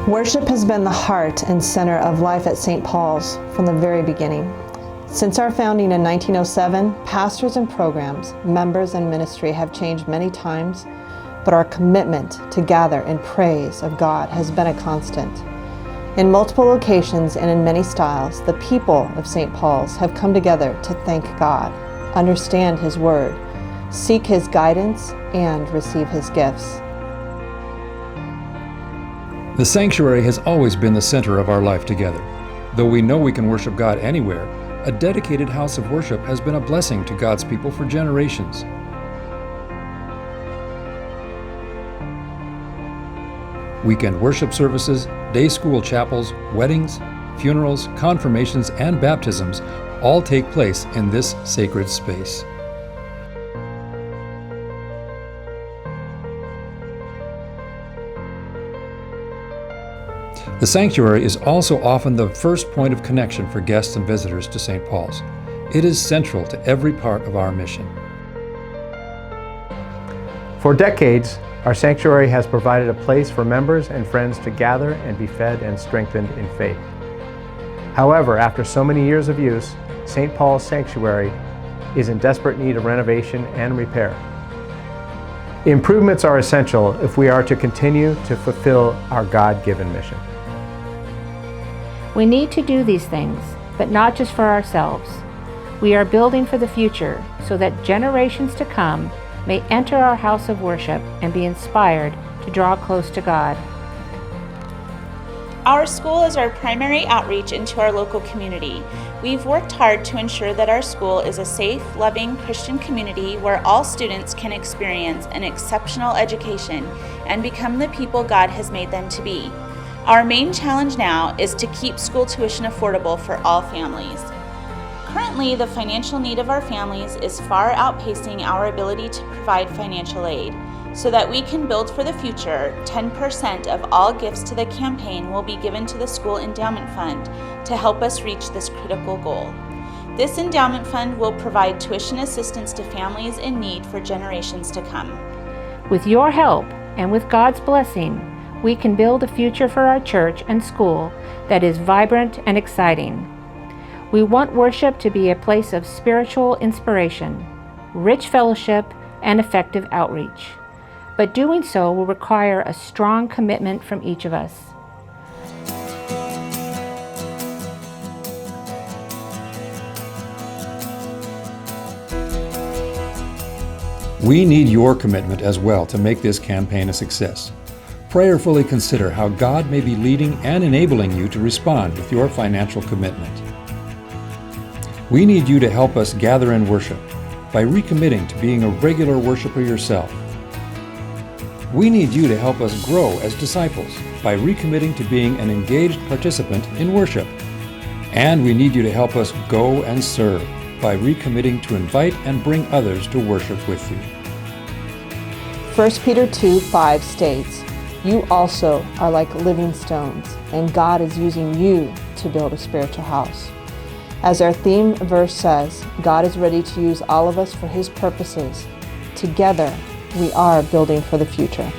Worship has been the heart and center of life at St. Paul's from the very beginning. Since our founding in 1907, pastors and programs, members and ministry have changed many times, but our commitment to gather in praise of God has been a constant. In multiple locations and in many styles, the people of St. Paul's have come together to thank God, understand His Word, seek His guidance, and receive His gifts. The sanctuary has always been the center of our life together. Though we know we can worship God anywhere, a dedicated house of worship has been a blessing to God's people for generations. Weekend worship services, day school chapels, weddings, funerals, confirmations, and baptisms all take place in this sacred space. The sanctuary is also often the first point of connection for guests and visitors to St. Paul's. It is central to every part of our mission. For decades, our sanctuary has provided a place for members and friends to gather and be fed and strengthened in faith. However, after so many years of use, St. Paul's Sanctuary is in desperate need of renovation and repair. Improvements are essential if we are to continue to fulfill our God-given mission. We need to do these things, but not just for ourselves. We are building for the future so that generations to come may enter our house of worship and be inspired to draw close to God. Our school is our primary outreach into our local community. We've worked hard to ensure that our school is a safe, loving Christian community where all students can experience an exceptional education and become the people God has made them to be. Our main challenge now is to keep school tuition affordable for all families. Currently, the financial need of our families is far outpacing our ability to provide financial aid. So that we can build for the future, 10% of all gifts to the campaign will be given to the school endowment fund to help us reach this critical goal. This endowment fund will provide tuition assistance to families in need for generations to come. With your help and with God's blessing, we can build a future for our church and school that is vibrant and exciting. We want worship to be a place of spiritual inspiration, rich fellowship, and effective outreach. But doing so will require a strong commitment from each of us. We need your commitment as well to make this campaign a success. Prayerfully consider how God may be leading and enabling you to respond with your financial commitment. We need you to help us gather in worship by recommitting to being a regular worshiper yourself. We need you to help us grow as disciples by recommitting to being an engaged participant in worship. And we need you to help us go and serve by recommitting to invite and bring others to worship with you. 1 Peter 2:5 states, "You also are like living stones, and God is using you to build a spiritual house." As our theme verse says, God is ready to use all of us for His purposes. Together, we are building for the future.